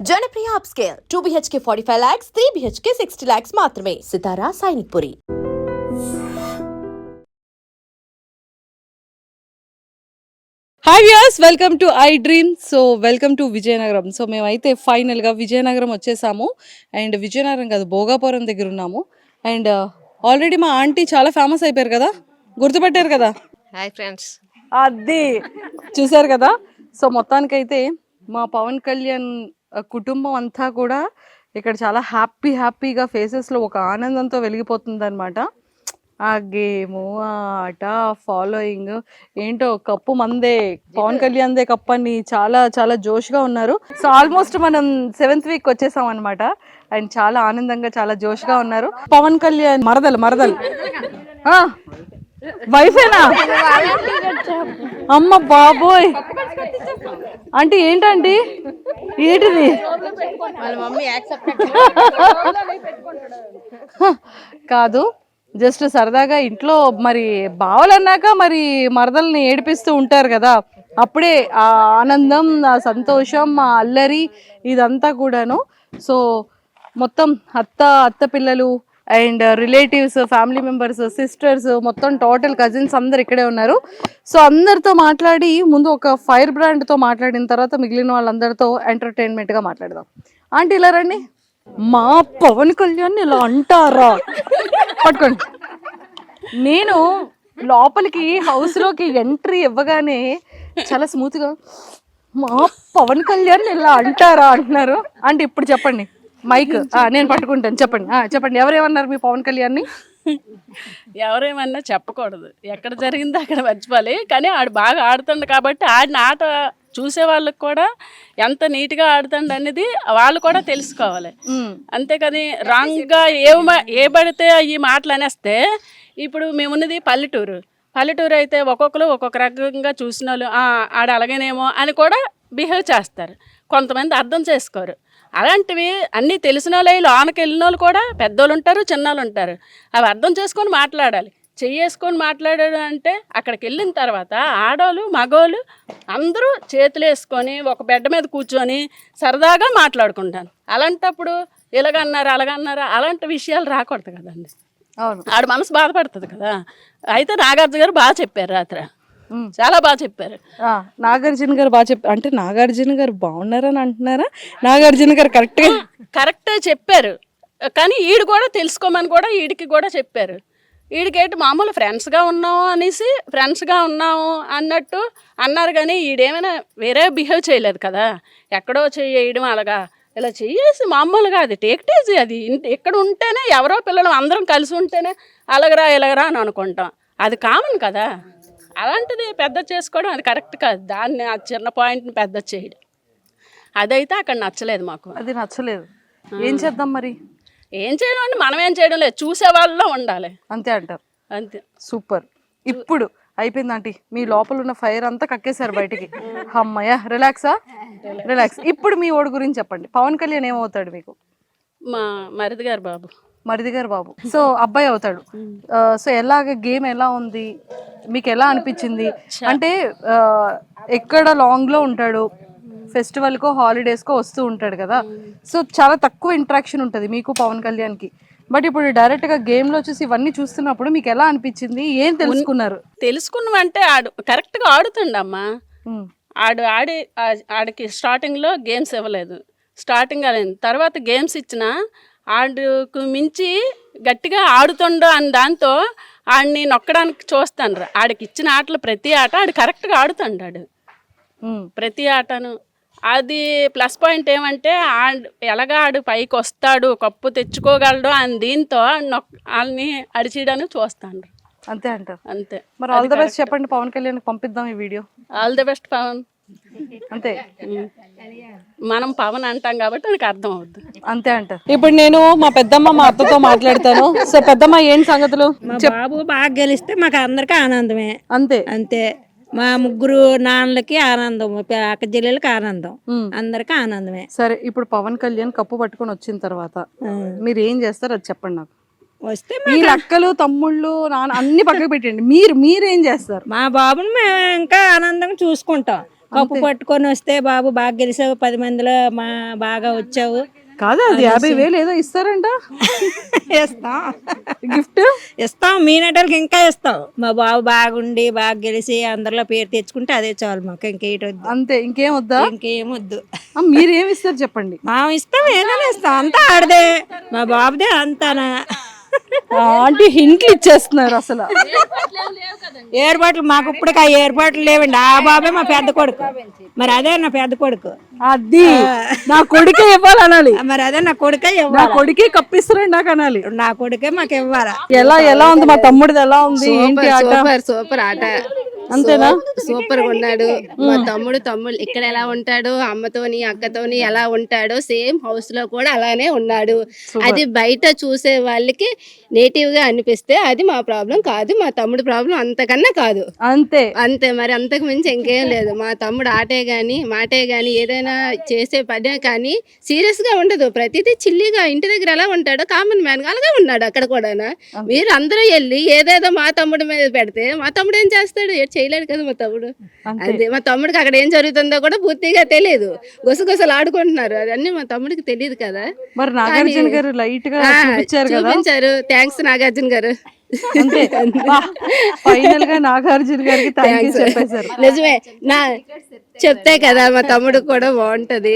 Janapriya upscale 2 BHK 45 lakhs, 3 BHK 60 lakhs మాత్రమే. Sitara Sainikpuri. Hi viewers, welcome to iDream. So welcome to Vizianagaram. So మేమైతే ఫైనల్గా విజయనగరం వచ్చేసాము. And Vizianagaram కాదు, భోగాపురం దగ్గర ఉన్నాము. అండ్ ఆల్రెడీ మా ఆంటీ చాలా ఫేమస్ అయిపోయారు కదా, గుర్తుపట్టారు కదా. Hi friends. అది చూసారు కదా. సో మొత్తానికైతే మా పవన్ కళ్యాణ్ కుటుంబం అంతా కూడా ఇక్కడ చాలా హ్యాపీగా ఫేసెస్లో ఒక ఆనందంతో వెలిగిపోతుంది అనమాట. ఆ గేము, ఆ ఆట, ఫాలోయింగ్ ఏంటో కప్పు మందే, పవన్ కళ్యాణ్దే కప్పు అని చాలా జోష్గా ఉన్నారు. సో ఆల్మోస్ట్ మనం 7th వీక్ వచ్చేసాం అనమాట. అండ్ చాలా ఆనందంగా చాలా జోష్గా ఉన్నారు. పవన్ కళ్యాణ్ మరదలు వైఫేనా? అమ్మ బాబోయ్, అంటే ఏంటండి ఏంటిది? కాదు, జస్ట్ సరదాగా ఇంట్లో మరి బావలన్నాక మరి మరదల్ని ఏడిపిస్తూ ఉంటారు కదా, అప్పుడే ఆ ఆనందం, ఆ సంతోషం, ఆ అల్లరి ఇదంతా కూడాను. సో మొత్తం అత్త పిల్లలు and relatives, family members, sisters, మొత్తం టోటల్ కజిన్స్ అందరు ఇక్కడే ఉన్నారు. సో అందరితో మాట్లాడి ముందు ఒక ఫైర్ బ్రాండ్తో మాట్లాడిన తర్వాత మిగిలిన వాళ్ళందరితో ఎంటర్టైన్మెంట్గా మాట్లాడదాం. ఆంటీ ఇలా రండి. మా పవన్ కళ్యాణ్ ఇలా అంటారా? పట్టుకోండి. నేను లోపలికి హౌస్లోకి ఎంట్రీ ఇవ్వగానే చాలా స్మూత్గా మా పవన్ కళ్యాణ్ ఇలా అంటారా అంటున్నారు. అంటే ఇప్పుడు చెప్పండి, మైక్ నేను పట్టుకుంటాను. చెప్పండి ఎవరేమన్నారు మీ పవన్ కళ్యాణ్ని? ఎవరేమన్నా చెప్పకూడదు, ఎక్కడ జరిగిందో అక్కడ మర్చిపోవాలి. కానీ ఆడు బాగా ఆడుతుండు కాబట్టి ఆడిన ఆట చూసే వాళ్ళకి కూడా ఎంత నీట్గా ఆడుతుండ అనేది వాళ్ళు కూడా తెలుసుకోవాలి. అంతేకాని రాంగ్గా ఏ పడితే ఈ మాటలు అనేస్తే, ఇప్పుడు మేమున్నది పల్లెటూరు అయితే ఒక్కొక్కరు ఒక్కొక్క రకంగా చూసిన వాళ్ళు ఆడ అలాగేనేమో అని కూడా బిహేవ్ చేస్తారు. కొంతమంది అర్థం చేసుకోరు. అలాంటివి అన్నీ తెలిసిన వాళ్ళు లోనకి వెళ్ళిన వాళ్ళు కూడా పెద్దోళ్ళు ఉంటారు, చిన్నోళ్ళు ఉంటారు. అవి అర్థం చేసుకొని మాట్లాడాలి. చెయ్యేసుకొని మాట్లాడాడు అంటే అక్కడికి వెళ్ళిన తర్వాత ఆడోళ్ళు మగోళ్ళు అందరూ చేతులు వేసుకొని ఒక బెడ్ మీద కూర్చొని సరదాగా మాట్లాడుకుంటాను. అలాంటప్పుడు ఇలాగన్నారు అలాగన్నారు అలాంటి విషయాలు రాకూడదు కదండి. అవును, ఆడు మనసు బాధపడుతుంది కదా. అయితే నాగార్జున గారు బాగా చెప్పారు, రాత్రి చాలా బాగా చెప్పారు. నాగార్జున గారు బాగా చెప్పారు. అంటే నాగార్జున గారు బాగున్నారని అంటున్నారా? నాగార్జున గారు కరెక్టే చెప్పారు. కానీ ఈడు కూడా తెలుసుకోమని కూడా ఈడికి కూడా చెప్పారు. ఈడికేంటి మామూలు ఫ్రెండ్స్గా ఉన్నాము అన్నట్టు అన్నారు. కానీ ఈడేమైనా వేరే బిహేవ్ చేయలేదు కదా. ఎక్కడో చేయడం అలాగా ఇలా చేసి మామూలుగా అది టేక్టేజీ. అది ఇక్కడ ఉంటేనే ఎవరో పిల్లలు అందరం కలిసి ఉంటేనే ఇలాగరా అని అనుకుంటాం. అది కామన్ కదా. అలాంటిది పెద్ద చేసుకోవడం అది కరెక్ట్ కాదు. దాన్ని ఆ చిన్న పాయింట్ని పెద్ద చేయడం అదైతే అక్కడ నచ్చలేదు మాకు. అది నచ్చలేదు. ఏం చేద్దాం మరి? ఏం చేయడం అంటే మనం ఏం చేయడం లేదు, చూసే వాళ్ళలో ఉండాలి. అంతే అంటారు. అంతే. సూపర్. ఇప్పుడు అయిపోయింది ఆంటీ, మీ లోపల ఉన్న ఫైర్ అంతా కక్కేశారు బయటికి. అమ్మయ్య, రిలాక్స్. ఇప్పుడు మీ ఓడి గురించి చెప్పండి. పవన్ కళ్యాణ్ ఏమవుతాడు మీకు? మా మరిది గారు బాబు. సో అబ్బాయి అవుతాడు. సో ఎలాగ గేమ్ ఎలా ఉంది మీకు, ఎలా అనిపించింది? అంటే ఎక్కడ లాంగ్లో ఉంటాడు, ఫెస్టివల్కో హాలిడేస్కో వస్తూ ఉంటాడు కదా. సో చాలా తక్కువ ఇంటరాక్షన్ ఉంటుంది మీకు పవన్ కళ్యాణ్కి. బట్ ఇప్పుడు డైరెక్ట్గా గేమ్లో వచ్చేసి ఇవన్నీ చూస్తున్నప్పుడు మీకు ఎలా అనిపించింది? ఏం తెలుసుకున్నామంటే ఆడు కరెక్ట్గా ఆడుతుండమ్మా. ఆడికి స్టార్టింగ్లో గేమ్స్ ఇవ్వలేదు. స్టార్టింగ్ అయింది, తర్వాత గేమ్స్ ఇచ్చినా ఆడుకు మించి గట్టిగా ఆడుతుండో అని దాంతో ఆడిని నొక్కడానికి చూస్తాను. ఆడికి ఇచ్చిన ఆటలు ప్రతి ఆట ఆడు కరెక్ట్గా ఆడుతుండాడు, ప్రతి ఆటను. అది ప్లస్ పాయింట్ ఏమంటే ఆడు పైకి వస్తాడు, కప్పు తెచ్చుకోగలడు అని దీంతో వాళ్ళని అడిచేయడానికి చూస్తాను. అంతే అంటారు. అంతే. మరి ఆల్ ది బెస్ట్ చెప్పండి, పవన్ కళ్యాణ్ పంపిద్దాం ఈ video. All the best Pawan. అంతే, మనం పవన్ అంటాం కాబట్టి నాకు అర్థం అవుద్ది. అంతే అంటారు. ఇప్పుడు నేను మా పెద్దమ్మ మా అత్తతో మాట్లాడతాను. సో పెద్దమ్మ, ఏంటి సంగతులు? బాబు బాగా గెలిస్తే మాకు అందరికీ ఆనందమే. అంతే. మా ముగ్గురు నాన్నలకి ఆనందం, అక్క చెల్లెలకి ఆనందం, అందరికి ఆనందమే. సరే, ఇప్పుడు పవన్ కళ్యాణ్ కప్పు పట్టుకొని వచ్చిన తర్వాత మీరు ఏం చేస్తారు అది చెప్పండి నాకు. వస్తే మీ అక్కలు తమ్ముళ్ళు నాన్న అన్ని పక్కకు పెట్టండి, మీరేం చేస్తారు? మా బాబుని మేము ఇంకా ఆనందంగా చూసుకుంటాం. కప్పు పట్టుకొని వస్తే బాబు బాగా గెలిచావు 10 మందిలో బాగా వచ్చావు కాదు అది 50,000 ఏదో ఇస్తారంట ఇస్తాం గిఫ్ట్. ఇస్తాం మీనటోళ్ళకి ఇంకా ఇస్తాం. మా బాబు బాగుండి బాగా గెలిచి అందరిలో పేరు తెచ్చుకుంటే అదే చాలు మాకు, ఇంకేటొద్దు. అంతే, ఇంకేం వద్దా? ఇంకేమొద్దు. మీరేమి ఇస్తారు చెప్పండి. మా ఇస్తాం, ఏదైనా ఇస్తాం, అంతా ఆడదే మా బాబుదే అంతానా. అంటే హింట్లు ఇచ్చేస్తున్నారు అసలు. ఏర్పాట్లు మాకు ఇప్పటికి ఆ ఏర్పాట్లు లేవండి. ఆ బాబే మా పెద్ద కొడుకు, మరి అదే నా పెద్ద కొడుకు. అది నా కొడుకే ఇవ్వాలనాలి. మరి అదే నా కొడుకే నా ఇవ్వాలి. కొడుకే కప్పిస్తారండి నాకు అనాలి. నా కొడుకే మాకు ఇవ్వాలా. ఎలా ఉంది మా తమ్ముడిది, ఎలా ఉంది ఏంటి ఆట? సూపర్ ఆట. అంతేనా? సూపర్ గా ఉన్నాడు మా తమ్ముడు. ఇక్కడ ఎలా ఉంటాడు, అమ్మతోని అక్కతోని ఎలా ఉంటాడో సేమ్ హౌస్ లో కూడా అలానే ఉన్నాడు. అది బయట చూసే వాళ్ళకి నేటివ్ గా అనిపిస్తే అది మా ప్రాబ్లం కాదు, మా తమ్ముడు ప్రాబ్లం అంతకన్నా కాదు. అంతే మరి, అంతకు మించి ఇంకేం లేదు. మా తమ్ముడు ఆటే గాని మాటే గాని ఏదైనా చేసే పనే కానీ సీరియస్ గా ఉండదు. ప్రతిదీ చిల్లీగా ఇంటి దగ్గర ఎలా ఉంటాడో కామన్ మ్యాన్ గా అలాగే ఉన్నాడు అక్కడ కూడా. మీరు అందరూ వెళ్ళి ఏదేదో మా తమ్ముడి మీద పెడితే మా తమ్ముడు ఏం చేస్తాడు? చేయలేడు కదా మా తమ్ముడు. అదే మా తమ్ముడికి అక్కడ ఏం జరుగుతుందో కూడా పూర్తిగా తెలియదు. గుసగుసలు ఆడుకుంటున్నారు, అవన్నీ మా తమ్ముడికి తెలియదు కదా. మరి నాగార్జున గారు లైట్ గా చూపించారు. థ్యాంక్స్ నాగార్జున గారు. ఫైనల్ గా నాగార్జున గారికి థాంక్యూ చెప్పేశారు. నిజమే, చెప్తే కదా మా తమ్ముడు కూడా బాగుంటది.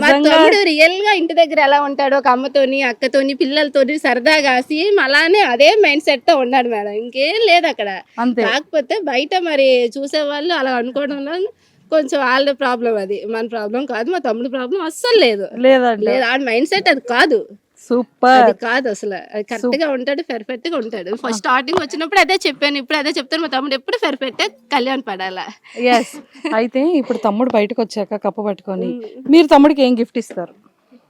మా తమ్ముడు రియల్ గా ఇంటి దగ్గర ఎలా ఉంటాడో, ఒక అమ్మతోని అక్కతోని పిల్లలతోని సరదాగా సేమ్ అలానే అదే మైండ్ సెట్ తో ఉన్నాడు మేడం. ఇంకేం లేదు అక్కడ. కాకపోతే బయట మరి చూసే వాళ్ళు అలా అనుకోవడంలో కొంచెం వాళ్ళ ప్రాబ్లం, అది మన ప్రాబ్లం కాదు. మా తమ్ముడు ప్రాబ్లం అస్సలు లేదు. ఆ మైండ్ సెట్ అది కాదు. సూపర్, అది కాదు అసలు. అది కరెక్ట్ గా ఉంటాడు, పర్ఫెక్ట్ గా ఉంటాడు. ఫస్ట్ స్టార్టింగ్ వచ్చినప్పుడు అదే చెప్పాను, ఇప్పుడు అదే చెప్తాను. మా తమ్ముడు ఎప్పుడు పర్ఫెక్ట్ కళ్యాణ్ పడాలా. అయితే ఇప్పుడు తమ్ముడు బయటకు వచ్చాక కప్పు పట్టుకొని మీరు తమ్ముడికి ఏం గిఫ్ట్ ఇస్తారు?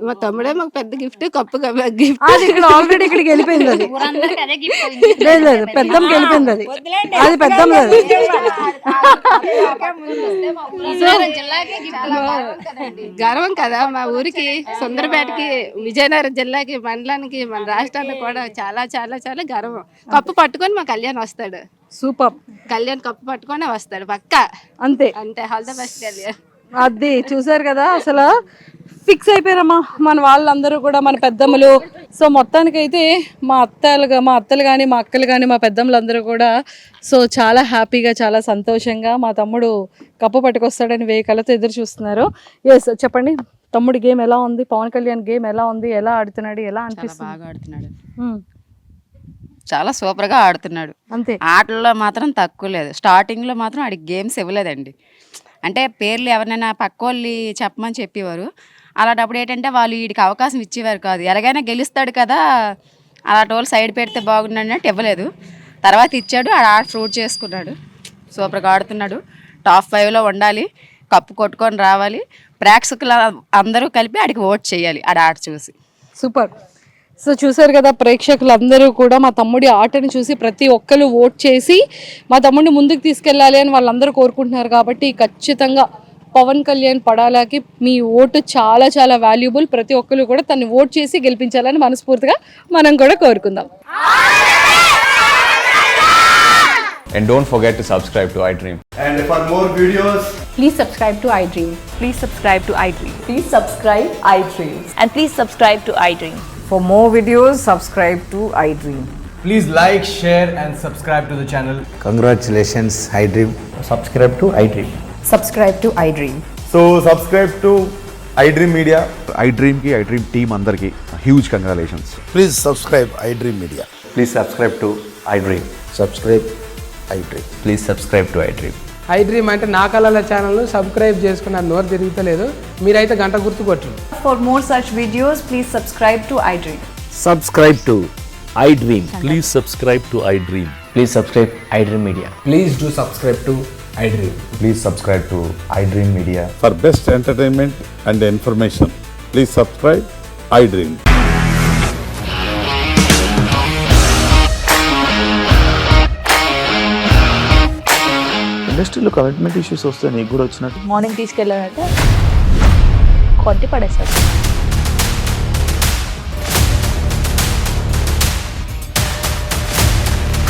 మా తమ్ముడే మాకు పెద్ద గిఫ్ట్, కప్పు గిఫ్ట్. ఇక్కడ ఆల్రెడీ ఇక్కడికి వెళ్ళిపోయింది అది. లేదు పెద్దమ్మకి వెళ్ళిపోయింది అది. అది పెద్దమ్మ. గర్వం కదా మా ఊరికి, సుందరపేటకి, విజయనగరం జిల్లాకి, మండలానికి, మన రాష్ట్రానికి కూడా చాలా చాలా చాలా గర్వం. కప్పు పట్టుకొని మా కళ్యాణ్ వస్తాడు. సూపర్. కళ్యాణ్ కప్పు పట్టుకొని వస్తాడు పక్కా. అంతే. All the best Kalyan. అది చూసారు కదా, అసలు ఫిక్స్ అయిపోయారమ్మా మన వాళ్ళందరూ కూడా, మన పెద్దమ్మలు. సో మొత్తానికైతే మా అత్తలు కానీ మా అక్కలు కానీ మా పెద్దమ్మలందరూ కూడా సో చాలా హ్యాపీగా చాలా సంతోషంగా మా తమ్ముడు కప్పు పట్టుకొస్తాడని వేయి కళ్ళతో ఎదురు చూస్తున్నారు. ఎస్, చెప్పండి తమ్ముడు గేమ్ ఎలా ఉంది? పవన్ కళ్యాణ్ గేమ్ ఎలా ఉంది? ఎలా ఆడుతున్నాడు? ఎలా అనిపిస్తుంది? బాగా ఆడుతున్నాడు, చాలా సూపర్ గా ఆడుతున్నాడు. అంతే. ఆటల్లో మాత్రం తక్కువ లేదు. స్టార్టింగ్ లో మాత్రం ఆడికి గేమ్స్ ఇవ్వలేదండి. అంటే పేర్లు ఎవరినైనా పక్క వాళ్ళు చెప్పమని చెప్పేవారు. అలాంటప్పుడు ఏంటంటే వాళ్ళు వీడికి అవకాశం ఇచ్చేవారు కాదు. ఎలాగైనా గెలుస్తాడు కదా, అలాంటి వాళ్ళు సైడ్ పెడితే బాగుండన్నట్టు ఇవ్వలేదు. తర్వాత ఇచ్చాడు, ఆడ ఫ్రూట్ చేసుకున్నాడు. సూపర్గా ఆడుతున్నాడు. టాప్ 5లో ఉండాలి, కప్పు కొట్టుకొని రావాలి. ప్రేక్షకులు అందరూ కలిపి ఆడికి ఓట్ చేయాలి ఆట చూసి. సూపర్. సో చూసారు కదా ప్రేక్షకులందరూ కూడా మా తమ్ముడి ఆటను చూసి ప్రతి ఒక్కరు ఓట్ చేసి మా తమ్ముడిని ముందుకు తీసుకెళ్ళాలి అని వాళ్ళందరూ కోరుకుంటున్నారు. కాబట్టి ఖచ్చితంగా పవన్ కళ్యాణ్ పడాలాకి మీ ఓటు చాలా చాలా వాల్యుబుల్. ప్రతి ఒక్కరు కూడా తను ఓట్ చేసి గెలిపించాలని మనస్ఫూర్తిగా మనం కూడా కోరుకుందాం. And don't forget to subscribe to iDream. And for more videos, please subscribe to iDream. Please subscribe to iDream. Please subscribe iDream. And please subscribe to iDream. For more videos, subscribe to iDream. please like, share and subscribe to the channel. Congratulations, iDream. Subscribe to iDream. Subscribe to iDream. So subscribe to iDream Media. iDream ki iDream team andarki huge congratulations. Please subscribe iDream Media. Please subscribe to iDream. Subscribe iDream. Please subscribe to iDream. iDream అంటే నా కళల channel subscribe చేసుకున్న నోరు తిరుగుతలేదు, మీరైతే గంట గుర్తు కొట్టండి. For more such videos, please subscribe to iDream. Subscribe to iDream. Please subscribe to iDream. Please subscribe iDream Media. Please do subscribe to iDream. Please subscribe to iDream Media. For best entertainment and information, please subscribe iDream. ఇండస్ట్రీలో commitment issues వస్తే నీకు కూడా వచ్చినట్టు morning తీసుకెళ్ళాడంటే కొట్టి పడేస్తాడు.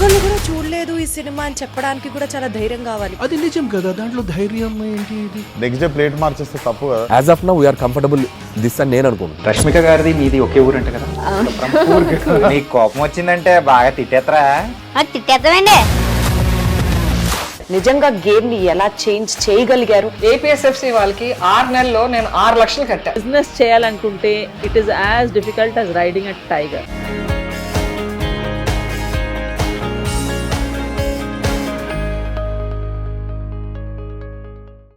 ఒక్కళ్ళు కూడా చూడలేదు ఈ సినిమా అని చెప్పడానికి కూడా చాలా ధైర్యం కావాలి. అది నిజం కదా, దాంట్లో ధైర్యం ఏంటి? ఇది నెక్స్ట్ డే ప్లేట్ మార్చేస్తే తప్పు కదా. As of now we are comfortable this అని నేను అనుకుంటున్నాను. రష్మిక గారిది మీది ఒకే ఊరంట కదా? నీకు కోపం వచ్చిందంటే బాగా తిట్టేత్తరా? తిట్టేద్దామండి. నిజంగా గేమ్ ని ఎలా చేంజ్ చేయగలిగారు? ఏపీఎస్ఎఫ్సి వాళ్ళకి 6 నెలల్లో నేను 6 లక్షలు కట్టా. బిజినెస్ చేయాలనుకుంటే it is as difficult as riding a tiger.